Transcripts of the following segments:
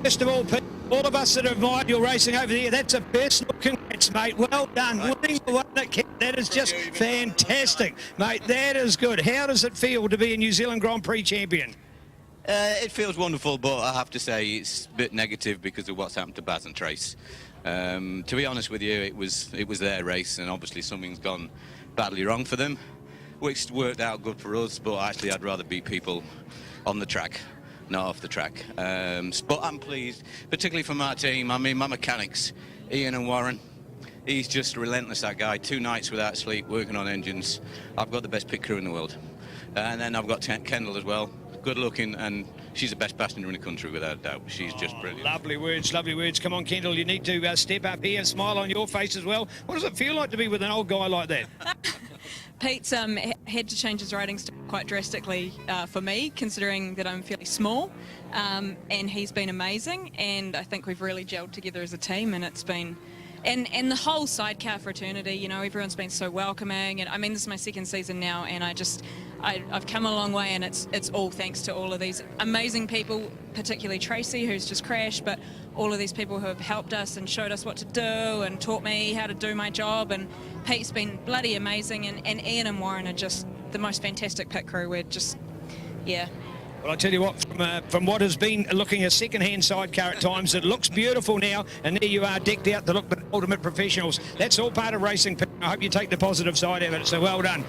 First of all, Pete, all of us that have admired your racing over there, that's a personal congrats, mate. Well done. Winning the one that is just fantastic, mate. That is good. How does it feel to be a New Zealand Grand Prix champion? It feels wonderful, but I have to say it's a bit negative because of what's happened to Baz and Trace. To be honest with you, it was their race, and obviously something's gone badly wrong for them, which worked out good for us, but actually I'd rather beat people on the track, not off the track. But I'm pleased, particularly for my team. I mean, my mechanics, Ian and Warren, he's just relentless, that guy. 2 nights without sleep, working on engines. I've got the best pit crew in the world. And then I've got Kendall as well. Good looking, and she's the best passenger in the country without a doubt. She's just brilliant. Lovely words, lovely words. Come on, Kendall, you need to step up here and smile on your face as well. What does it feel like to be with an old guy like that? Pete's had to change his riding style quite drastically for me, considering that I'm fairly small, and he's been amazing, and I think we've really gelled together as a team, and it's been... And the whole sidecar fraternity, you know, everyone's been so welcoming, and I mean, this is my 2nd season now, and I've come a long way, and it's all thanks to all of these amazing people, particularly Tracy, who's just crashed, but all of these people who have helped us and showed us what to do and taught me how to do my job, and Pete's been bloody amazing, and Ian and Warren are just the most fantastic pit crew. We're just, yeah. Well, I tell you what, from what has been looking a second-hand sidecar at times, it looks beautiful now, and there you are, decked out to look the ultimate professionals. That's all part of racing, Pete. I hope you take the positive side of it, so well done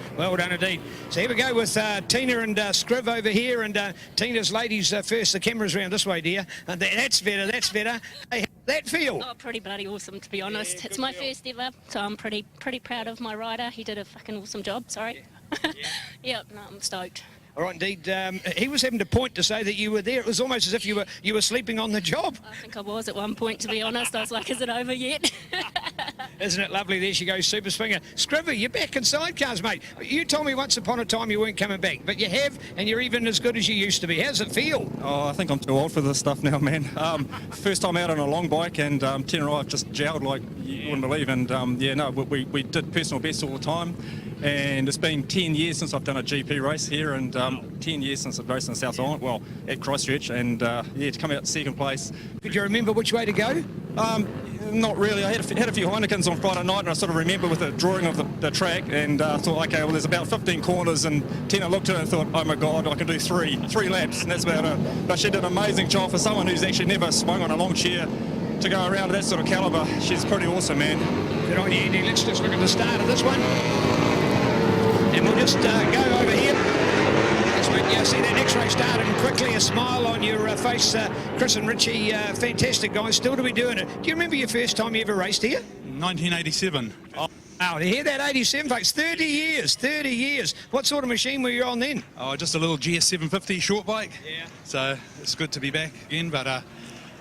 indeed. So here we go with Tina and Scriv over here, and Tina's ladies first. The camera's around this way, dear. And that's better. Hey, how does that feel? Oh, pretty bloody awesome, to be honest. Yeah, it's my first ever, so I'm pretty proud of my rider. He did a fucking awesome job, sorry. Yeah. Yep, no, I'm stoked. All right, indeed. He was having to point to say that you were there. It was almost as if you were sleeping on the job. I think I was at one point, to be honest. I was like, is it over yet? Isn't it lovely? There she goes, Super Swinger. Scriver, you're back in sidecars, mate. You told me once upon a time you weren't coming back, but you have, and you're even as good as you used to be. How does it feel? Oh, I think I'm too old for this stuff now, man. First time out on a long bike, and Tina and I have just gelled like you wouldn't believe. And yeah, no, we did personal best all the time. And it's been 10 years since I've done a GP race here, and 10 years since I've raced in the South Island, well, at Christchurch, and yeah, to come out 2nd place. Could you remember which way to go? Not really. I had a few Heinekens on Friday night, and I sort of remember with the drawing of the track, and thought, okay, well, there's about 15 corners, and Tina looked at it and thought, oh my God, I can do three laps, and that's about it. But she did an amazing job for someone who's actually never swung on a long chair to go around that sort of calibre. She's pretty awesome, man. Good on you, Andy. Let's just look at the start of this one. And we'll just go over here. That's when you see that X-ray starting quickly, a smile on your face. Chris and Richie, fantastic guys, still to be doing it. Do you remember your first time you ever raced here? 1987. Oh, wow, to hear that 87, folks, 30 years. What sort of machine were you on then? Oh, just a little GS750 short bike. Yeah. So it's good to be back again, but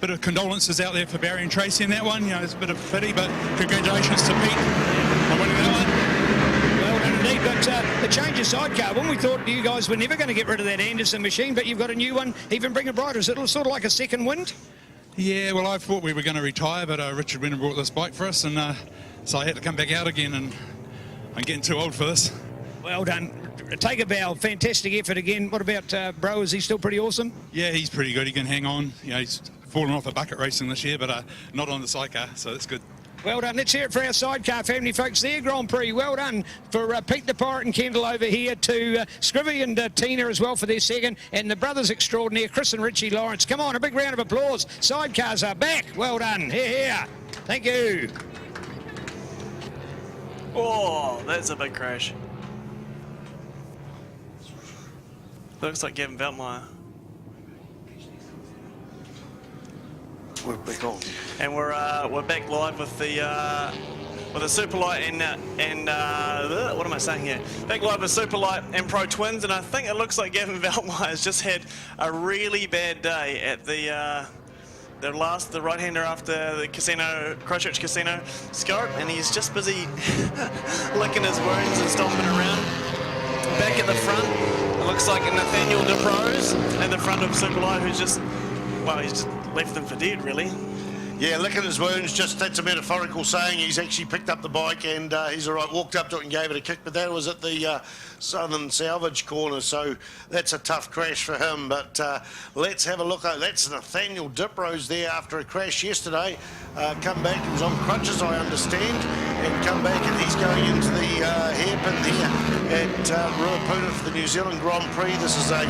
bit of condolences out there for Barry and Tracy in that one. You know, it's a bit of a pity, but congratulations to Pete on winning that one. Indeed, but the change of sidecar, when we thought you guys were never going to get rid of that Anderson machine, but you've got a new one, even bring it brighter. Is it sort of like a second wind? Yeah, well, I thought we were going to retire, but Richard went and brought this bike for us, and so I had to come back out again, and I'm getting too old for this. Well done. Take a bow. Fantastic effort again. What about Bro? Is he still pretty awesome? Yeah, he's pretty good. He can hang on. You know, he's fallen off a bucket racing this year, but not on the sidecar, so that's good. Well done. Let's hear it for our sidecar family, folks. Their Grand Prix. Well done for Pete the Pirate and Kendall over here, to Scrivy and Tina as well for their 2nd, and the brothers extraordinaire, Chris and Richie Lawrence. Come on, a big round of applause. Sidecars are back. Well done. Here. Thank you. Oh, that's a big crash. Looks like Gavin Veltmeyer. We're back on. And we're back live with the Superlite and what am I saying here? Back live with Superlite and ProTwins, and I think it looks like Gavin Veltmeyer has just had a really bad day at the right-hander after the casino, Christchurch Casino scope, and he's just busy licking his wounds and stomping around. Back at the front, it looks like Nathaniel DeProse at the front of Superlight, who's just, well, he's just left them for dead, really. Yeah, licking his wounds, just that's a metaphorical saying. He's actually picked up the bike and he's all right, walked up to it and gave it a kick, but that was at the Southern Salvage corner, so that's a tough crash for him. But let's have a look. That's Nathaniel Diprose there after a crash yesterday. Come back, he was on crutches, I understand, and come back and he's going into the hairpin there at Ruapuna for the New Zealand Grand Prix. This is a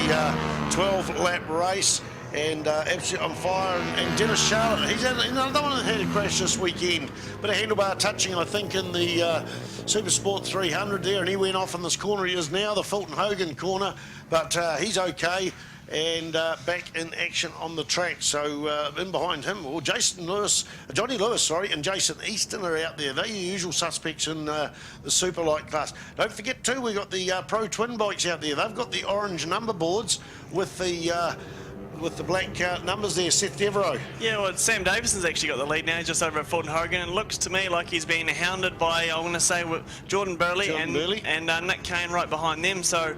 12-lap race. And absolutely on fire. And Dennis Charlotte, he's had another one that had a crash this weekend, but a handlebar touching, I think, in the Super Sport 300 there, and he went off in this corner. He is now the Fulton Hogan corner, but he's okay and back in action on the track. So in behind him, well, Johnny Lewis, and Jason Easton are out there. They're the usual suspects in the Superlight class. Don't forget too, we got the Pro Twin bikes out there. They've got the orange number boards with the black numbers there, Seth Devereaux. Yeah, well, Sam Davison's actually got the lead now. He's just over at Fulton Hogan. It looks to me like he's being hounded by, I want to say, Jordan Burley and Nick Kane right behind them. So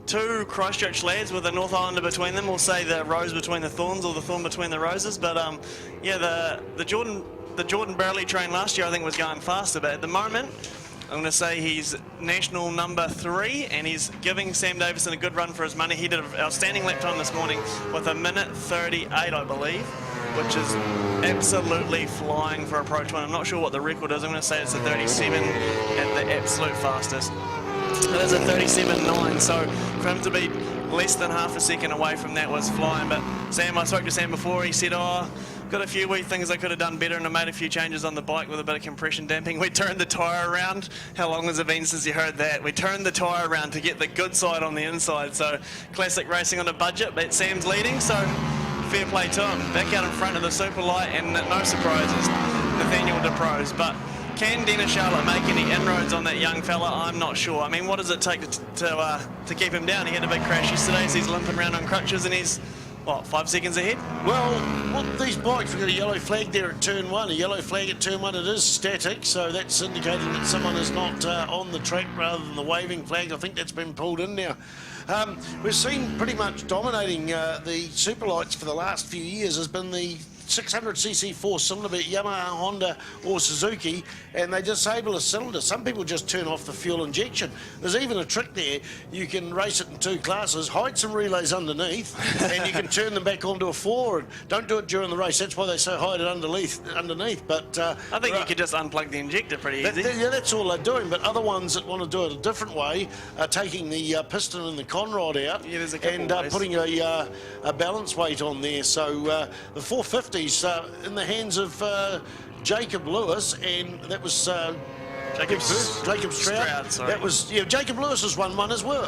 two Christchurch lads with a North Islander between them. We'll say the rose between the thorns or the thorn between the roses. But yeah, the Jordan Burley train last year I think was going faster, but at the moment I'm going to say he's national number 3, and he's giving Sam Davison a good run for his money. He did an outstanding lap time this morning with 1:38, I believe, which is absolutely flying for a Pro Twin. I'm not sure what the record is. I'm going to say it's a 37 at the absolute fastest. It is a 37.9, so for him to be less than half a second away from that was flying. But Sam, I spoke to Sam before, he said, got a few wee things I could have done better, and I made a few changes on the bike with a bit of compression damping. We turned the tyre around. How long has it been since you heard that? We turned the tyre around to get the good side on the inside. So classic racing on a budget, but Sam's leading, so fair play to him. Back out in front of the Superlight, and no surprises, Nathaniel Diprose. But can Dennis Charlotte make any inroads on that young fella? I'm not sure. I mean, what does it take to keep him down? He had a big crash yesterday, so he's limping around on crutches, and he's, what, 5 seconds ahead? Well, these bikes, we've got a yellow flag there at turn 1. A yellow flag at turn 1, it is static, so that's indicating that someone is not on the track rather than the waving flag. I think that's been pulled in now. We've seen pretty much dominating the Superlights for the last few years has been the 600cc 4-cylinder, be it Yamaha, Honda or Suzuki, and they disable a cylinder. Some people just turn off the fuel injection. There's even a trick there. You can race it in 2 classes, hide some relays underneath, and you can turn them back onto a 4. And don't do it during the race. That's why they say hide it underneath. But I think you could just unplug the injector pretty easy. Yeah, that's all they're doing. But other ones that want to do it a different way are taking the piston and the conrod out, and putting a balance weight on there. So the 450 in the hands of Jacob Lewis, and that was Jacob Stroud. That was Jacob Lewis has run one as well.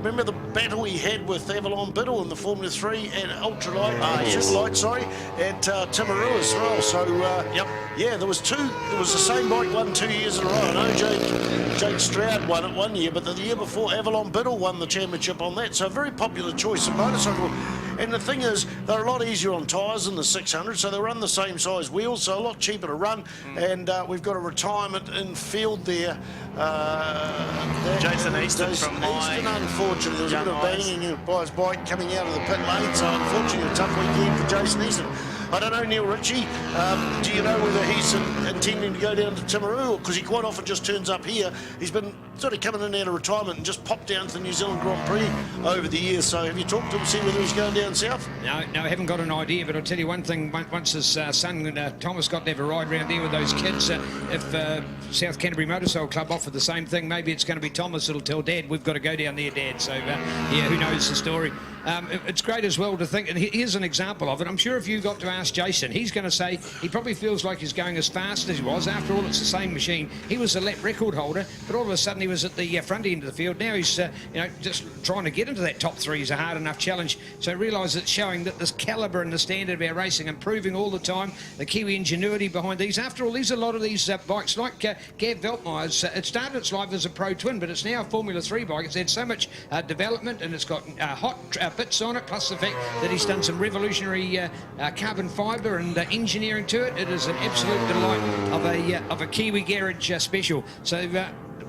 Remember the battle he had with Avalon Biddle in the Formula 3 and Superlight, at Timaru as well. So there was two. There was the same bike won 2 years in a row. I know Jake Stroud won it 1 year, but the year before Avalon Biddle won the championship on that. So a very popular choice of motorcycle. And the thing is, they're a lot easier on tyres than the 600, so they run the same size wheels, so a lot cheaper to run. And we've got a retirement in field there. Jason Easton from Easton, unfortunately, there was a bit of banging by his bike coming out of the pit lane, so unfortunately a tough weekend for Jason Easton. I don't know, Neil Ritchie, do you know whether he's intending to go down to Timaru, because he quite often just turns up here. He's been sort of coming in out of retirement and just popped down to the New Zealand Grand Prix over the years. So have you talked to him, see whether he's going down south? No, I haven't got an idea, but I'll tell you one thing. Once his son Thomas got to have a ride around there with those kids, if South Canterbury Motorcycle Club offer the same thing, maybe it's going to be Thomas that'll tell Dad, we've got to go down there, Dad. So who knows the story. It's great as well to think, and here's an example of it. I'm sure if you got to ask Jason, he's going to say he probably feels like he's going as fast as he was. After all, it's the same machine. He was a lap record holder, but all of a sudden he was at the front end of the field. Now he's just trying to get into that top 3 is a hard enough challenge. So realise it's showing that this calibre and the standard of our racing improving all the time. The Kiwi ingenuity behind these. After all, these are a lot of these bikes like Gav Veltmeyer's. It started its life as a Pro Twin, but it's now a Formula 3 bike. It's had so much development, and it's got hot bits on it, plus the fact that he's done some revolutionary carbon fibre and engineering to it. It is an absolute delight of a Kiwi garage special. So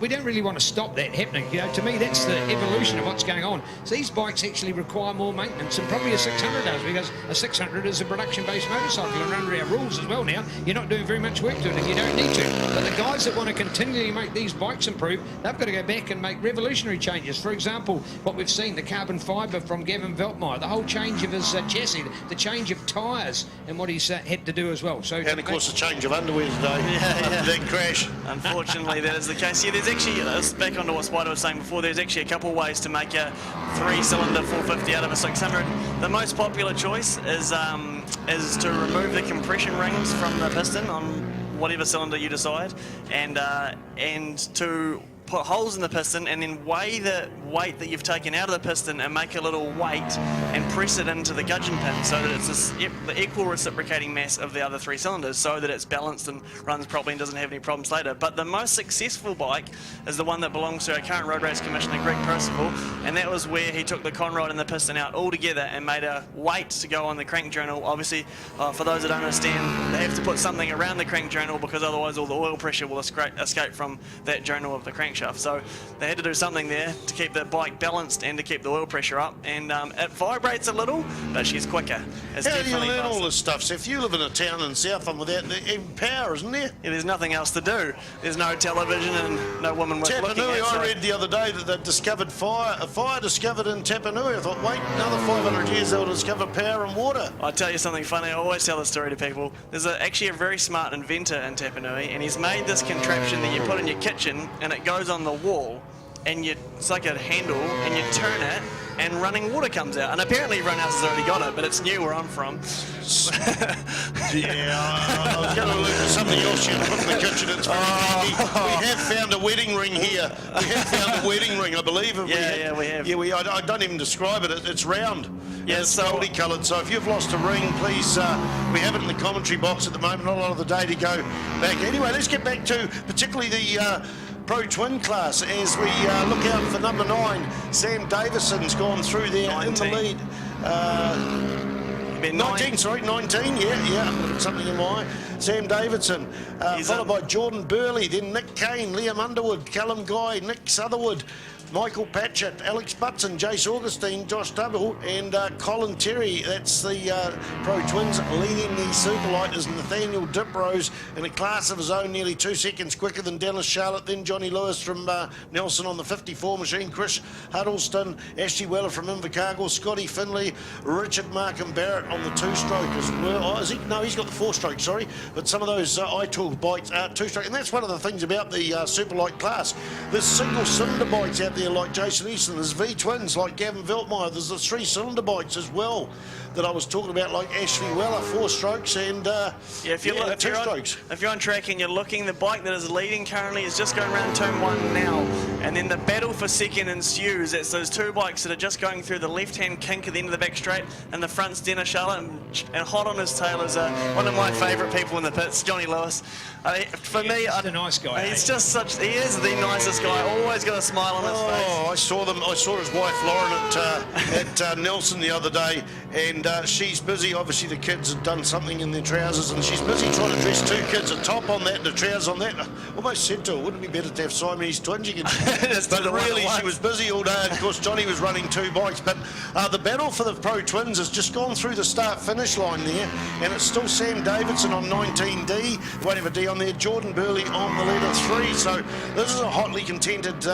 we don't really want to stop that happening. You know, to me, that's the evolution of what's going on. So these bikes actually require more maintenance than probably a 600 does, because a 600 is a production-based motorcycle, and under our rules as well now, you're not doing very much work to it if you don't need to. But the guys that want to continually make these bikes improve, they've got to go back and make revolutionary changes. For example, what we've seen, the carbon fibre from Gavin Veltmeyer, the whole change of his chassis, the change of tyres, and what he's had to do as well. So, and of course the change of underwear today after that crash. Unfortunately, that is the case. Yeah, there's actually, back onto what Spider was saying before, there's actually a couple of ways to make a 3-cylinder 450 out of a 600. The most popular choice is to remove the compression rings from the piston on whatever cylinder you decide, and to put holes in the piston and then weigh the weight that you've taken out of the piston and make a little weight and press it into the gudgeon pin so that it's the equal reciprocating mass of the other 3 cylinders, so that it's balanced and runs properly and doesn't have any problems later. But the most successful bike is the one that belongs to our current road race commissioner, Greg Percival, and that was where he took the conrod and the piston out all together and made a weight to go on the crank journal. Obviously, for those that don't understand, they have to put something around the crank journal because otherwise all the oil pressure will escape from that journal of the crankshaft. So they had to do something there to keep the bike balanced and to keep the oil pressure up, and it vibrates a little, but she's quicker. It's How do you learn faster. all this stuff? So if you live in a town in Southland without power, isn't there? Yeah, there's nothing else to do. There's no television and no woman worth looking Tapanui, at. So I read the other day that they've discovered fire. A fire discovered in Tapanui. I thought, wait, another 500 years they'll discover power and water. I'll tell you something funny. I always tell the story to people. There's actually a very smart inventor in Tapanui, and he's made this contraption that you put in your kitchen, and it goes on the wall, and it's like a handle, and you turn it, and running water comes out. And apparently everyone else has already got it, but it's new where I'm from. Yeah, I was going to allude to something else you put in the kitchen. It's very handy. We have found a wedding ring here. We have found a wedding ring, I believe. We have. Yeah, I don't even describe it. It's round. Yeah, it's so multicoloured. So if you've lost a ring, please, we have it in the commentary box at the moment. Not a lot of the day to go back. Anyway, let's get back to particularly the Pro Twin class as we look out for number 9. Sam Davison's gone through there 19. in the lead. 19, yeah, I've got something in my eye. Sam Davidson, followed by Jordan Burley, then Nick Kane, Liam Underwood, Callum Guy, Nick Sutherwood, Michael Patchett, Alex Butson, Jace Augustine, Josh Double, and Colin Terry. That's the Pro Twins. Leading the Superlight is Nathaniel Diprose in a class of his own, nearly 2 seconds quicker than Dennis Charlotte, then Johnny Lewis from Nelson on the 54 machine, Chris Huddleston, Ashley Weller from Invercargill, Scotty Finley, Richard Markham Barrett on the 2-stroke as well. Oh, is he? No, he's got the 4-stroke, sorry. But some of those iTool bikes are 2-stroke, and that's one of the things about the Superlight class. There's single-cylinder bikes out there like Jason Easton, there's V-twins like Gavin Veltmeyer, there's the 3-cylinder bikes as well that I was talking about, like Ashley Weller, 4 strokes, and if you're 2 strokes. If you're on track and you're looking, the bike that is leading currently is just going around turn 1 now, and then the battle for second ensues. It's those 2 bikes that are just going through the left-hand kink at the end of the back straight, and the front's Dennis Charlotte, and hot on his tail is one of my favourite people in the pits, Johnny Lewis. For me, he's a nice guy. He's just he is the nicest guy. Always got a smile on his face. Oh, I saw them. I saw his wife Lauren at Nelson the other day, and she's busy. Obviously, the kids had done something in their trousers, and she's busy trying to dress 2 kids, a top on that and a trousers on that. I almost said to her, wouldn't it be better to have Siamese twins? You could. But really, she was busy all day. And of course, Johnny was running 2 bikes. But the battle for the Pro Twins has just gone through the start-finish line there, and it's still Sam Davidson on 19D. Won't have a D on there. Jordan Burley on the leader 3. So this is a hotly contended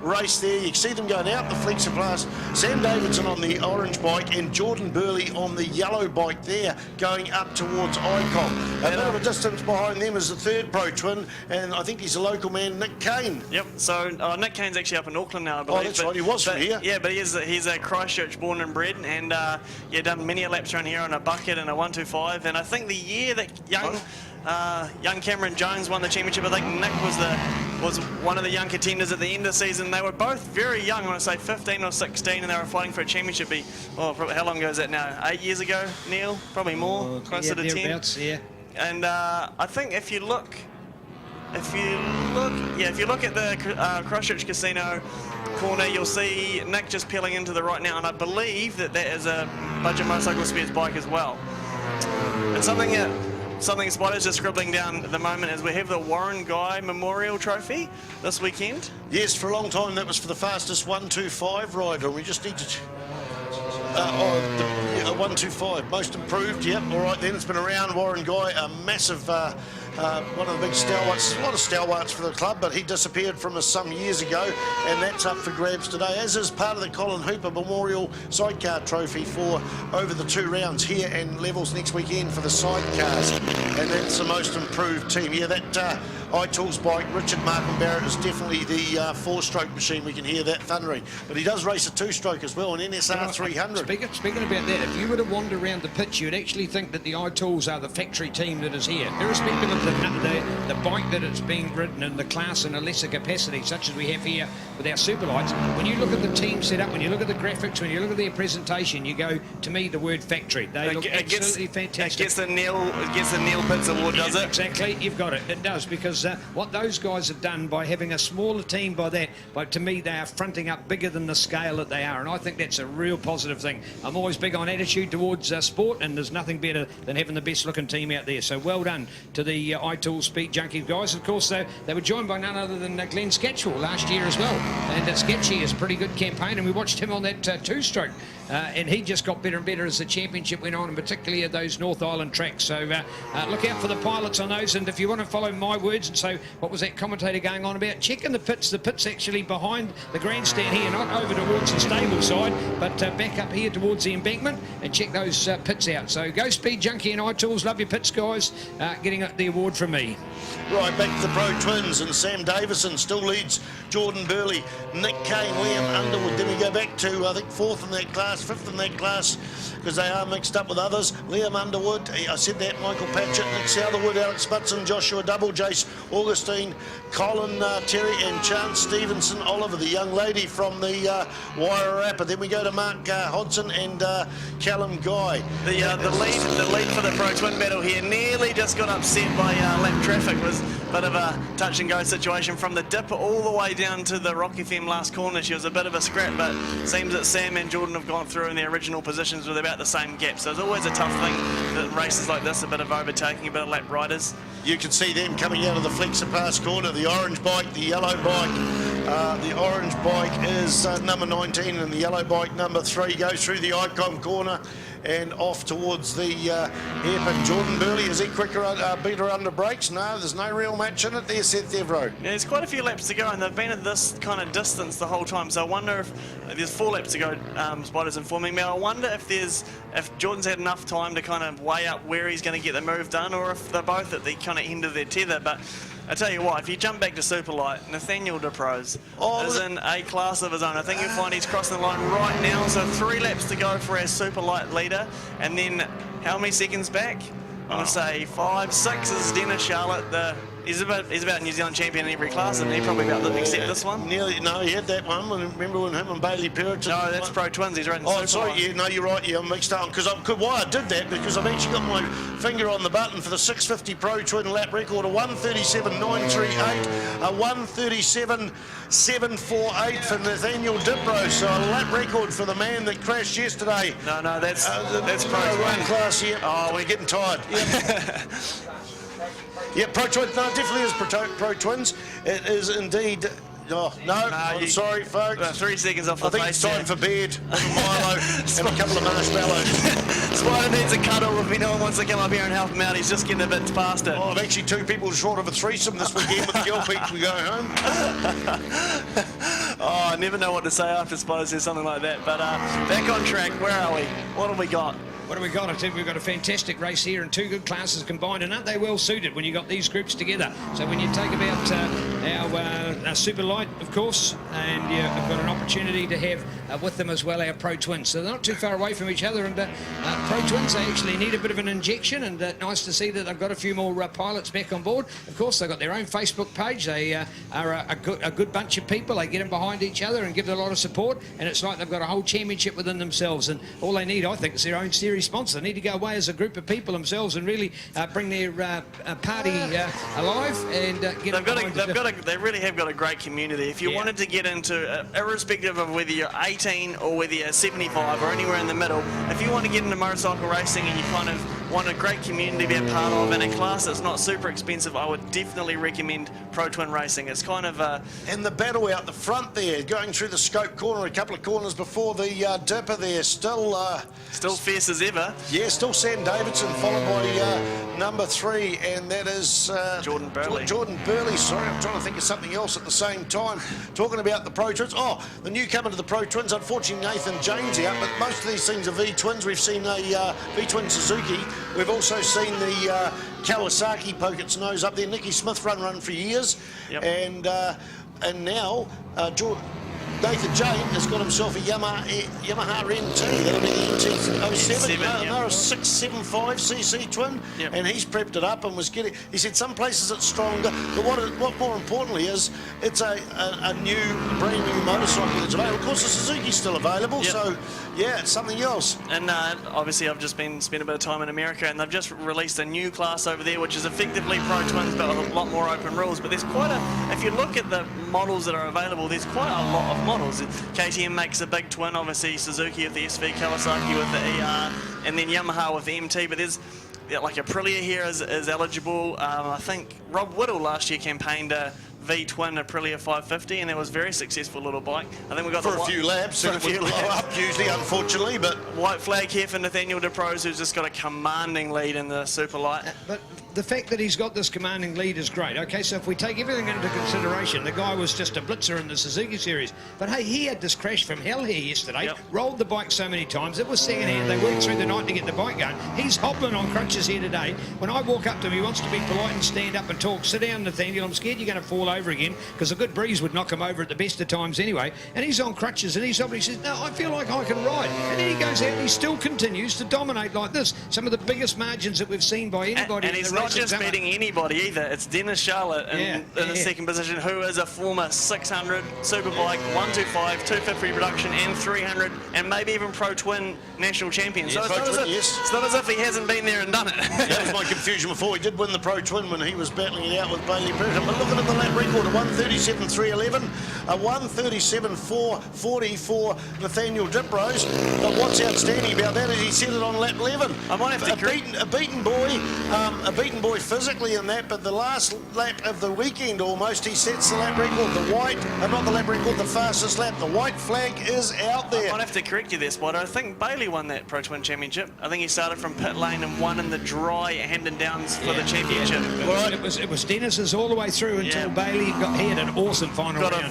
race there. You can see them going out the Flexoplast. Sam Davidson on the orange bike and Jordan Burley on the yellow bike there, going up towards Icon. A bit of a distance behind them is the 3rd Pro Twin, and I think he's a local man, Nick Kane. Yep. So Nick Kane's actually up in Auckland now, I believe. Oh, that's right. He was from here. Yeah, but he's a Christchurch born and bred, and done many a laps around here on a bucket and a 125. And I think the year that young Cameron Jones won the championship, I think Nick was one of the young contenders at the end of the season. They were both very young, I want to say 15 or 16, and they were fighting for a championship. Probably, how long ago is that now? 8 years ago, Neil? Probably more, closer to 10. Yeah. And I think if you look at the Christchurch Casino corner, you'll see Nick just peeling into the right now, and I believe that is a Budget Motorcycle Spares bike as well. And something that something Spider's just scribbling down at the moment is we have the Warren Guy Memorial Trophy this weekend. Yes, for a long time that was for the fastest 125 rider, and we just need to... 125, most improved, yep, all right then, it's been around. Warren Guy, a massive, one of the big stalwarts, a lot of stalwarts for the club, but he disappeared from us some years ago, and that's up for grabs today, as is part of the Colin Hooper Memorial Sidecar Trophy for over the 2 rounds here and levels next weekend for the sidecars, and that's the most improved team. Yeah, that iTools bike, Richard Markham Barrett, is definitely the 4-stroke machine. We can hear that thundering, but he does race a 2-stroke as well, an NSR 300. Speaking about that, if you were to wander around the pitch, you'd actually think that the iTools are the factory team that is here, irrespective of the bike that it's being ridden in the class in a lesser capacity, such as we have here with our Superlites. When you look at the team setup, when you look at the graphics, when you look at their presentation, you go, to me, the word factory. They look absolutely fantastic. It gets the Neil Pitts Award, does it? Exactly, you've got it. It does, because what those guys have done by having a smaller team but to me, they are fronting up bigger than the scale that they are, and I think that's a real positive thing. I'm always big on attitude towards sport, and there's nothing better than having the best looking team out there. So well done to the iTools Speed Junkie guys. Of course, they were joined by none other than Glenn Scatchwell last year as well, and Sketchy is a pretty good campaign, and we watched him on that 2-stroke, and he just got better and better as the championship went on, and particularly at those North Island tracks. So look out for the pilots on those, and if you want to follow my words and say, what was that commentator going on about? Check in the pits actually behind the grandstand here, not over towards the stable side, but back up here towards the embankment, and check those pits out. So go Speed Junkie and iTools, love your pits guys, getting the award from me. Right, back to the Pro Twins, and Sam Davison still leads Jordan Burley, Nick Kane, Liam Underwood. Then we go back to, I think, 4th in that class, 5th in that class, because they are mixed up with others. Liam Underwood, I said that, Michael Patchett, Nick Southerwood, Alex Butson, Joshua Double, Jace Augustine, Colin Terry, and Chance Stevenson Oliver, the young lady from the Wairarapa. Then we go to Mark Hodson and Callum Guy. The lead for the Pro Twin battle here nearly just got upset by lap traffic. Was a bit of a touch and go situation from the dip all the way down to the Rock FM last corner. She was a bit of a scrap, but seems that Sam and Jordan have gone through in their original positions with about the same gap. So it's always a tough thing that races like this, a bit of overtaking, a bit of lap riders. You can see them coming out of the Flexer Pass corner, the orange bike, the yellow bike. The orange bike is number 19, and the yellow bike number 3 goes through the Icon corner and off towards the hairpin. Jordan Burley, is he quicker, beater under brakes? No, there's no real match in it there, Seth Evro. Yeah, there's quite a few laps to go, and they've been at this kind of distance the whole time. So I wonder if there's 4 laps to go. Spider's informing me. I wonder if Jordan's had enough time to kind of weigh up where he's going to get the move done, or if they're both at the kind of end of their tether. But I tell you what, if you jump back to Superlight, Nathaniel DeProse is in a class of his own. I think you'll find he's crossing the line right now. So 3 laps to go for our Superlight leader. And then how many seconds back? I'm going to say 5, 6 is Dennis Charlotte. He's about New Zealand champion in every class, and he probably about to accept this one. Nearly, no, he had that one. Remember when him and Bailey Puritan? No, that's Pro Twins. He's riding Superlight. Sorry, yeah, no, you're right. Yeah, I'm mixed up. Why I did that, because I've actually got my finger on the button for the 650 Pro Twin lap record, a 1:37.938, a 1:37.748 for Nathaniel Dipro. So a lap record for the man that crashed yesterday. No, that's Pro Twin class here. Oh, we're getting tired. Yeah. Yeah, Pro Twins. No, it definitely is Pro Twins. It is indeed. Oh, no, I'm sorry, folks. 3 seconds off the I think pace. it's time for beard, a Milo, and a couple of marshmallows. Spider needs a cuddle if anyone wants to come up here and help him out. He's just getting a bit faster. Oh, I'm actually 2 people short of a threesome this weekend with the girl peeps we go home. Oh, I never know what to say after Spider says something like that. But back on track, where are we? What have we got? What have we got? I think we've got a fantastic race here and 2 good classes combined, and aren't they well suited when you got these groups together? So when you take about our Superlight, of course, and you've got an opportunity to have with them as well our Pro Twins. So they're not too far away from each other, and Pro Twins, they actually need a bit of an injection, and nice to see that they've got a few more pilots back on board. Of course, they've got their own Facebook page. They are a good bunch of people. They get them behind each other and give them a lot of support, and it's like they've got a whole championship within themselves, and all they need, I think, is their own series sponsor. They need to go away as a group of people themselves and really bring their party alive and get They really have got a great community. If you wanted to get into, irrespective of whether you're 18 or whether you're 75 or anywhere in the middle, if you want to get into motorcycle racing and you kind of want a great community to be a part of, and a class that's not super expensive, I would definitely recommend Pro Twin Racing. It's kind of a... And the battle out the front there, going through the scope corner, a couple of corners before the dipper there, still fierce as ever. Yeah, still Sam Davidson, followed by number 3, and that is Jordan Burley. Jordan Burley, sorry, I'm trying to think of something else at the same time. Talking about the Pro Twins. Oh, the newcomer to the Pro Twins, unfortunately Nathan James out, but most of these things are V-Twins. We've seen a V-Twin Suzuki. We've also seen the Kawasaki poke its nose up there. Nicky Smith run for years. Yep. And now Nathan James has got himself a Yamaha NT. That'll be the NT07. No, a 675cc twin. Yep. And he's prepped it up and was getting... He said some places it's stronger, but what more importantly is it's a brand new motorcycle that's available. Of course, the Suzuki's still available, Yep. so yeah, it's something else. And obviously I've just spent a bit of time in America, and they've just released a new class over there, which is effectively Pro Twins, but with a lot more open rules. But there's quite a... If you look at the models that are available, there's quite a lot of models. KTM makes a big twin, obviously Suzuki with the SV, Kawasaki with the ER, and then Yamaha with the MT, but there's like Aprilia here is eligible. I think Rob Whittle last year campaigned a V-twin Aprilia 550, and it was a very successful little bike. I think we got For a few laps, and it would blow up usually, unfortunately, but... White flag here for Nathaniel DeProse, who's just got a commanding lead in the Superlight. But the fact that he's got this commanding lead is great. Okay, so if we take everything into consideration, the guy was just a blitzer in the Suzuki series. But hey, he had this crash from hell here yesterday, Yep. rolled the bike so many times. It was second-hand. They worked through the night to get the bike going. He's hobbling on crutches here today. When I walk up to him, he wants to be polite and stand up and talk. Sit down, Nathaniel. I'm scared you're going to fall over again, because a good breeze would knock him over at the best of times anyway. And he's on crutches, and he says, no, I feel like I can ride. And then he goes out and he still continues to dominate like this. Some of the biggest margins that we've seen by anybody. And in he's the not racing just summer. beating anybody either. It's Dennis Charlotte in the second position, who is a former 600 Superbike, 125, 250 production, and 300, and maybe even Pro Twin national champion. Yes, So it's not as if he hasn't been there and done it. That was my confusion before. He did win the Pro Twin when he was battling it out with Bailey Burton. But looking at the lap record, a 1:37.311, a 1:37.440 for Nathaniel Diprose. But what's outstanding about that is he set it on lap 11. I might have to a beaten boy physically in that, but the last lap of the weekend almost, he sets the lap record. The fastest lap. The white flag is out there. I might have to correct you there, Spider. I think Bailey won that Pro Twin Championship. I think he started from pit lane and won in the dry Hampden-Downs for the championship. Well, it was Dennis's all the way through until Bailey he had an awesome final Got round. a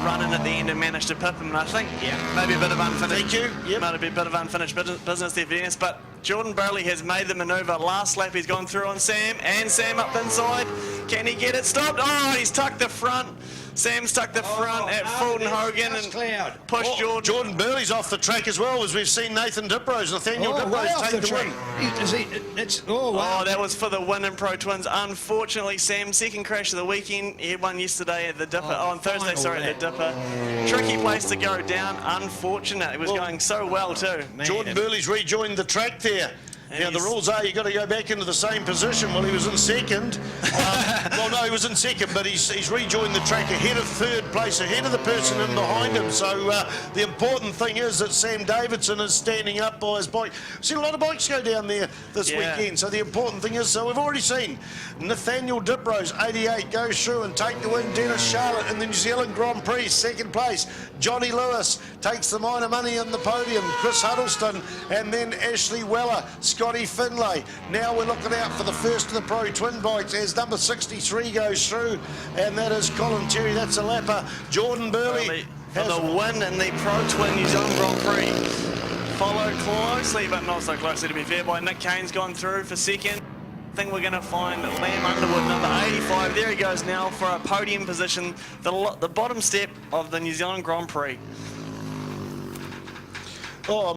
run in at the end and managed to pip him. And I think maybe a bit of unfinished. Thank you. Yep. Might have been a bit of unfinished business there for Dennis, but Jordan Burley has made the manoeuvre. Last lap he's gone through on Sam, and Sam up inside. Can he get it stopped? Oh, he's tucked the front. Sam's tucked the front at Fulton Hogan and pushed Jordan. Jordan Burley's off the track as well, as we've seen Nathan Diprose, Nathaniel Diprose take the win. That was for the win in Pro Twins. Unfortunately, Sam's second crash of the weekend. He had one yesterday at the Dipper. On Thursday, sorry, at the Dipper. Tricky place to go down. Unfortunate. It was going so well too. Jordan Burley's rejoined the track there. Now, the rules are you've got to go back into the same position. Well, he was in second. He was in second, but he's rejoined the track ahead of third place, ahead of the person in behind him. So the important thing is that Sam Davidson is standing up by his bike. We've seen a lot of bikes go down there this weekend. So the important thing is, so we've already seen Nathaniel Diprose, 88, goes through and take the win. Dennis Charlotte in the New Zealand Grand Prix, second place. Johnny Lewis takes the minor money on the podium. Chris Huddleston, and then Ashley Weller, Scotty Finlay. Now we're looking out for the first of the Pro Twin bikes as number 63 goes through, and that is Colin Terry. That's a lapper. Jordan Burley for the win in the Pro Twin New Zealand Grand Prix. Followed closely, but not so closely to be fair, by Nick Kane's gone through for second. I think we're going to find Liam Underwood, number 85. There he goes now for a podium position, the bottom step of the New Zealand Grand Prix. Oh,